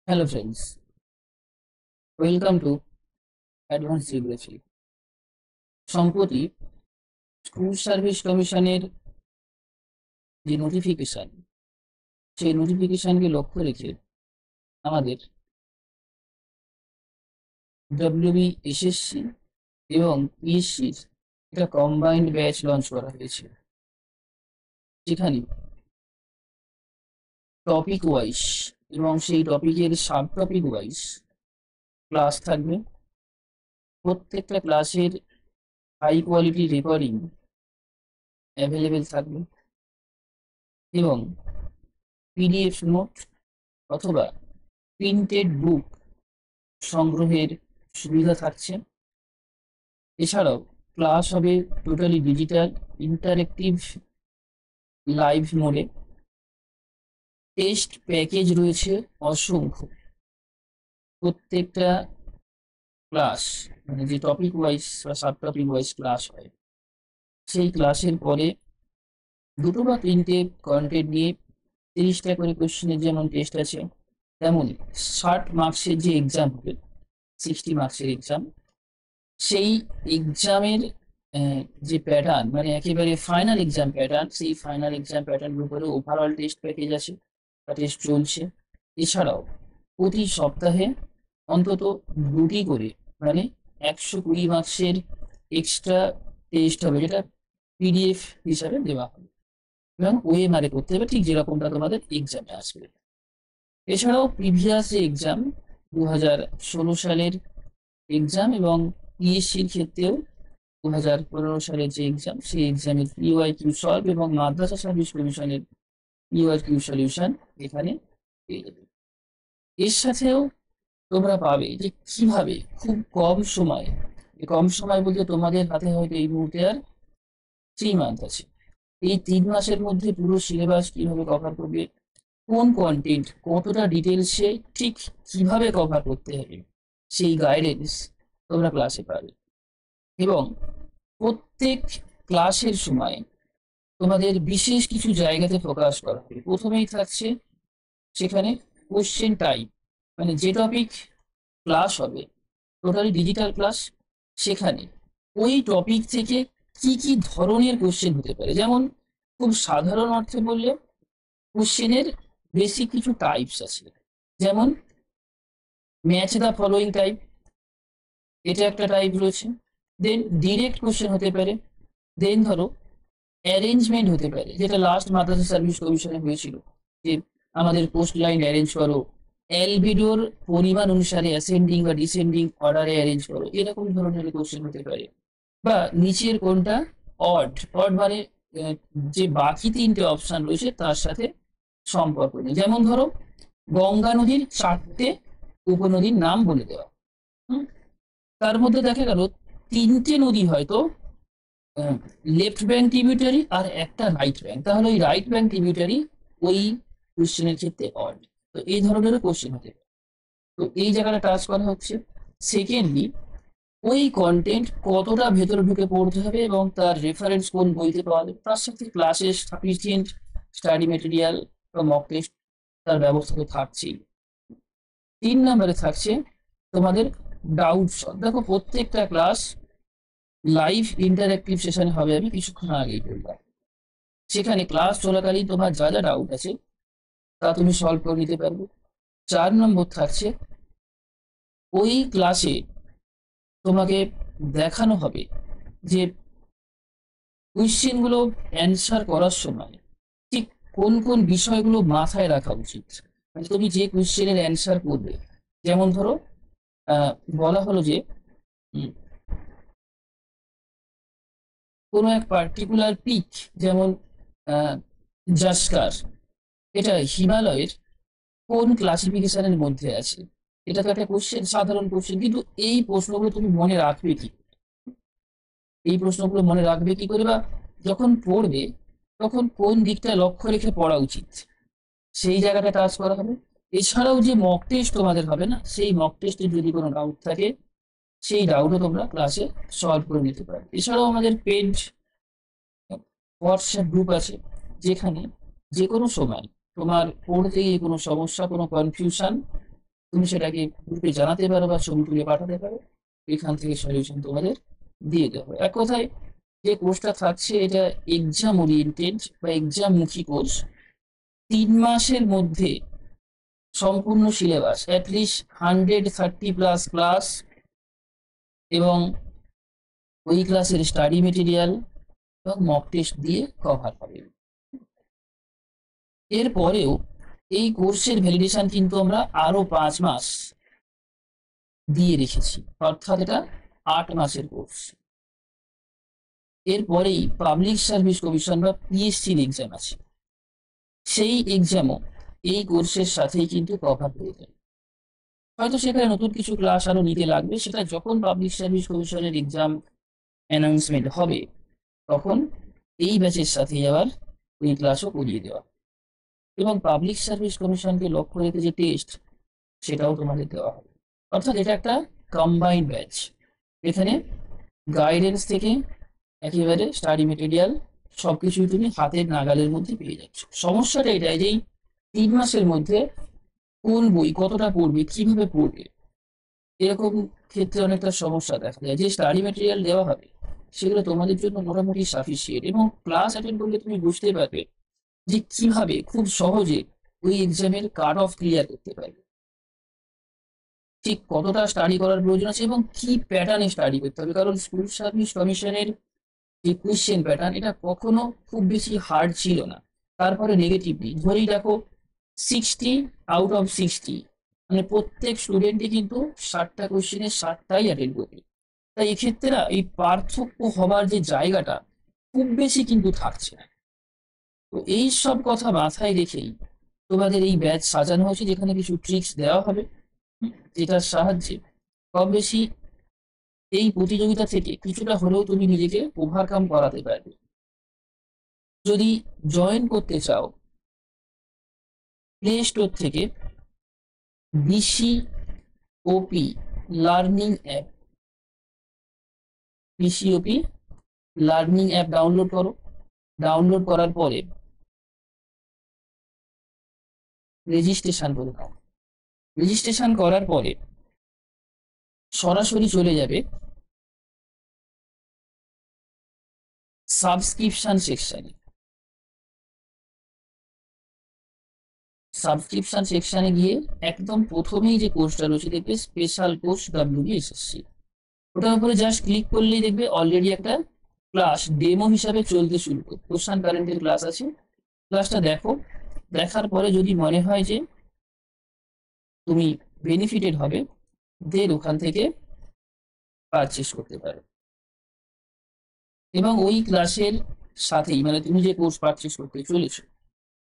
Hello friends, welcome to advance geography. সম্প্রতি school service কমিশনের যে নোটিফিকেশন, সেই নোটিফিকেশনকে লক্ষ্য রেখে আমাদের ডব্লিউবি এসএসসি এবং পিএসসির একটা কম্বাইন্ড ব্যাচ লঞ্চ করা হয়েছে, যেখানে টপিক ওয়াইজ এবং সেই টপিকের সাব টপিক ওয়াইজ ক্লাস থাকবে। প্রত্যেকটা ক্লাসের হাই কোয়ালিটি রেকর্ডিং অ্যাভেলেবেল থাকবে এবং পিডিএফ নোট অথবা প্রিন্টেড বুক সংগ্রহের সুবিধা থাকছে। এছাড়াও ক্লাস হবে টোটালি ডিজিটাল, ইন্টারেক্টিভ, লাইভ মোডে। টেস্ট প্যাকেজ রয়েছে অসংখ্য। প্রত্যেকটা ক্লাস মানে যে টপিক ওয়াইজ বা সাব টপিক ওয়াইজ ক্লাস হয়, সেই ক্লাসের পরে দুটো বা তিনটে কন্টেন্ট নিয়ে 30টা করে কোশ্চেনের যেমন টেস্ট আছে, তেমনই 60 মার্কসের যে এক্সাম হবে, 60 মার্কসের এক্সাম, সেই এক্সামের যে প্যাটার্ন মানে একেবারে ফাইনাল এক্সাম প্যাটার্ন, সেই ফাইনাল এক্সাম প্যাটার্নের উপরে ওভারঅল টেস্ট প্যাকেজ আছে, বা টেস্ট চলছে। এছাড়াও প্রতি সপ্তাহে অন্তত দুটি করে মানে 120 মার্কসের এক্সট্রা টেস্ট হবে, যেটা পিডিএফ হিসাবে দেওয়া হবে এবং ওএমআরে করতে হবে, ঠিক যেরকমটা তোমাদের এক্সামে আসবে। এছাড়াও প্রিভিয়াস যে এক্সাম 2016 সালের এক্সাম এবং পিএসসির ক্ষেত্রেও 2015 সালের যে এক্সাম, সেই এক্সামের পিওয়াইকিউ সলভ এবং মাদ্রাসা সার্ভিস কমিশনের পিওয়াইকিউ সলিউশন এখানে পেয়ে যাবে। এর সাথেও তোমরা পাবে যে কিভাবে খুব কম সময়ে, কম সময় বলতে তোমাদের হাতে হয়তো এই মুহূর্তে আর 3 মান্থ আছে, এই 3 মাসের মধ্যে পুরো সিলেবাস কিভাবে কভার করবে, কোন কন্টেন্ট কতটা ডিটেলসে ঠিক কিভাবে কভার করতে হবে, সেই গাইডেন্স তোমরা ক্লাসে পাবে। এবং প্রত্যেক ক্লাসের সময় তোমাদের বিশেষ কিছু জায়গাতে ফোকাস করা হবে। প্রথমেই থাকছে সেখানে কোশ্চেন টাইপ, মানে যে টপিক ক্লাস হবে টোটালি ডিজিটাল ক্লাস, সেখানে ওই টপিক থেকে কি কি ধরনের কোশ্চেন হতে পারে। যেমন খুব সাধারণ অর্থে বললে কোশ্চেনের বেসিক কিছু টাইপস আছে, যেমন ম্যাচ দ্য ফলোয়িং টাইপ, এটা একটা টাইপ রয়েছে। দেন ডিরেক্ট কোশ্চেন হতে পারে। দেন ধরো অ্যারেঞ্জমেন্ট হতে পারে, যেটা লাস্ট মাদ্রাসা সার্ভিস কমিশনে হয়েছিল, যে আমাদের পোস্ট লাইন অ্যারেঞ্জ করো, এলবিডোর পরিমাণ অনুসারে অ্যাসেন্ডিং বা ডিসেন্ডিং অর্ডারে অ্যারেঞ্জ করো, এরকম ধরনের কোশ্চেন হতে পারে। বা নিচের কোনটা অড, অড মানে যে বাকি 3টে অপশন রয়েছে তার সাথে সম্পর্ক নেই। যেমন ধরো গঙ্গা নদীর 4টে উপনদীর নাম বলে দেওয়া। হুম, তার মধ্যে দেখা গেল 3টে নদী হয়তো লেফট ব্যাঙ্ক ট্রিবিউটারি আর একটা রাইট ব্যাঙ্ক, তাহলে ওই রাইট ব্যাঙ্ক ট্রিবিউটারি ওই কোশ্চেনের ক্ষেত্রে অড। তো এই ধরনেরও কোশ্চেন হতে পারে। তো এই জায়গাটা টাচ করা হচ্ছে। সেকেন্ডলি, ওই কন্টেন্ট কতটা ভেতরে ঢুকে পড়তে হবে এবং তার রেফারেন্স কোন বইতে পাওয়া যাবে, তার সাথে ক্লাসে সাফিসিয়েন্ট স্টাডি মেটেরিয়াল বা মক টেস্ট তার ব্যবস্থা তো থাকছেই। 3 নম্বরে থাকছে তোমাদের ডাউট সলভ। দেখো প্রত্যেকটা ক্লাস লাইভ ইন্টারঅ্যাক্টিভ সেশন হবে, আমি কিছুক্ষণ আগেই বললাম। সেখানে ক্লাস চলাকালীন তোমার যা যা ডাউট আছে তা তুমি সলভ করে নিতে পারবে। 4 নম্বর থাকছে ওই ক্লাসে তোমাকে দেখানো হবে যে কোয়েশ্চেন গুলো অ্যান্সার করার সময় ঠিক কোন কোন বিষয়গুলো মাথায় রাখা উচিত। মানে তুমি যে কোয়েশ্চেনের অ্যান্সার করবে, যেমন ধরো বলা হলো যে কোনো এক পার্টিকুলার পিক, যেমন জাস্কার, এটা হিমালয়ের কোন ক্লাসিফিকেশনের মধ্যে আছে। এটা তো একটা কোশ্চেন, সাধারণ কোশ্চেন, কিন্তু এই প্রশ্নগুলো তুমি মনে রাখবে কি, এই প্রশ্নগুলো মনে রাখবে কি করে, বা যখন পড়বে তখন কোন দিকটা লক্ষ্য রেখে পড়া উচিত, সেই জায়গাটা টাচ করা হবে। এছাড়াও যে মক টেস্ট তোমাদের হবে না, সেই মক টেস্টে যদি কোনো ডাউট থাকে, সেই ডাউটও তোমরা ক্লাসে সলভ করে নিতে পারো। এছাড়াও আমাদের পেড হোয়াটসঅ্যাপ গ্রুপ আছে, যেখানে যে কোনো সময় তোমার পড়তে গিয়ে কোনো সমস্যা, কোনো কনফিউশন তুমি সেটাকে গ্রুপে জানাতে পারো বা ছবি তুলে পাঠাতে পারো, এখান থেকে সলিউশন তোমাদের দিয়ে দেবো। এক কথায় যে কোর্সটা থাকছে এটা এক্সাম ওরিয়েন্টেড বা এক্সাম মুখী কোর্স। 3 মাসের মধ্যে সম্পূর্ণ সিলেবাস, অ্যাটলিস্ট 130+ ক্লাস এবং ওই ক্লাসের স্টাডি মেটেরিয়াল এবং মক টেস্ট দিয়ে কভার হবে। এরপরেও এই কোর্সের ভ্যালিডেশন কিন্তু আমরা আরো 5 মাস দিয়ে রেখেছি, অর্থাৎ এটা 8 মাসের কোর্স। এরপরেই পাবলিক সার্ভিস কমিশন বা পিএসসির এক্সাম আছে, সেই এক্সামও এই কোর্সের সাথেই কিন্তু কভার হয়ে যায়। হয়তো সেখানে নতুন কিছু ক্লাস আরো নিতে লাগবে, সেটা যখন পাবলিক সার্ভিস কমিশনের এক্সাম অ্যানাউন্সমেন্ট হবে তখন এই ব্যাচের সাথে আবার ওই ক্লাসও করিয়ে দেওয়া। এবং পাবলিক সার্ভিস কমিশনকে লক্ষ্য রেখে যে টেস্ট সেটাও তোমাদের দেওয়া হবে। অর্থাৎ এটা একটা কম্বাইন্ড ব্যাচ, এখানে গাইডেন্স থেকে একেবারে স্টাডি মেটেরিয়াল সবকিছুই তুমি হাতের নাগালের মধ্যে পেয়ে যাচ্ছ। সমস্যাটা এটাই যে 3 মাসের মধ্যে কোন বই কতটা পড়বে, কিভাবে পড়বে, এরকম ক্ষেত্রে অনেকটা সমস্যা দেখা যায়। যে স্টাডি মেটেরিয়াল দেওয়া হবে সেগুলো তোমাদের জন্য মোটামুটি সাফিসিয়েন্ট, এবং ক্লাস অ্যাটেন্ড করলে তুমি বুঝতে পারবে যে কিভাবে খুব সহজে ওই এক্সামের কাট অফ ক্লিয়ার করতে পারবে, ঠিক কতটা স্টাডি করার প্রয়োজন আছে এবং কি প্যাটার্নে স্টাডি করতে হবে। কারণ স্কুল সার্ভিস কমিশনের যে কোয়েশ্চেন প্যাটার্ন এটা কখনো খুব বেশি হার্ড ছিল না। তারপরে নেগেটিভলি ধরেই দেখো 60 আউট অফ 60, মানে প্রত্যেক স্টুডেন্টই কিন্তু 60টা কোয়েশ্চেনের 60টাই অ্যাটেন্ড করবে। তাই এক্ষেত্রে না এই পার্থক্য হবার যে জায়গাটা খুব বেশি কিন্তু থাকছে না। তো এই সব কথা মাথায় রেখেই তোমাদের এই ব্যাচ সাজানো হয়েছে, যেখানে কিছু ট্রিক্স দেওয়া হবে যেটার সাহায্যে কম বেশি এই প্রতিযোগিতা থেকে কিছুটা হলেও তুমি নিজেকে ওভারকাম করাতে পারবে। যদি জয়েন করতে চাও, প্লে স্টোর থেকে BCOP learning app BCOP learning app download করো। ডাউনলোড করার পরে রেজিস্ট্রেশন করে নাও। রেজিস্ট্রেশন করার পরে সরাসরি চলে যাবে সাবস্ক্রিপশন সেকশনে। সাবস্ক্রিপশন সেকশনে গিয়ে একদম প্রথমেই যে কোর্সটা রয়েছে দেখবে স্পেশাল কোর্স WBSSC, ওটার উপরে জাস্ট ক্লিক করলেই দেখবে অলরেডি একটা ক্লাস ডেমো হিসাবে চলতে শুরু করে কোশ্চেন কারেন্টের ক্লাস আছে। ক্লাসটা দেখো, দেখার পরে যদি মনে হয় যে তুমি বেনিফিটেড হবে দেন ওখান থেকে পারচেস করতে পারো। এবং ওই ক্লাসের সাথেই, মানে তুমি যে কোর্স পারচেস করতে চলেছো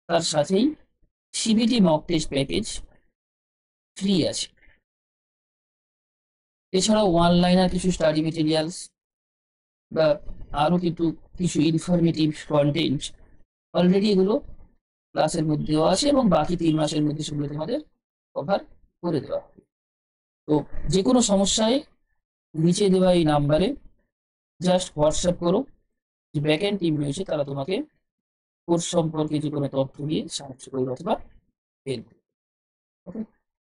তার সাথেই CBT mock test package free আছে। এছাড়াও অনলাইনার কিছু স্টাডি মেটেরিয়ালস বা আরো কিছু ইনফরমেটিভ কন্টেন্ট অলরেডি এগুলো ক্লাসের মধ্যেও আছে, এবং বাকি 3 মাসের মধ্যে সেগুলো তোমাদের কভার করে দেওয়া হবে। তো যে কোনো সমস্যায় নিচে দেওয়া এই নাম্বারে জাস্ট হোয়াটসঅ্যাপ করো, যে ব্যাকএন্ড টিম রয়েছে তারা তোমাকে কোর্স সম্পর্কে যে কোনো তথ্য দিয়ে সাহায্য করবে অথবা হেল্প। ওকে।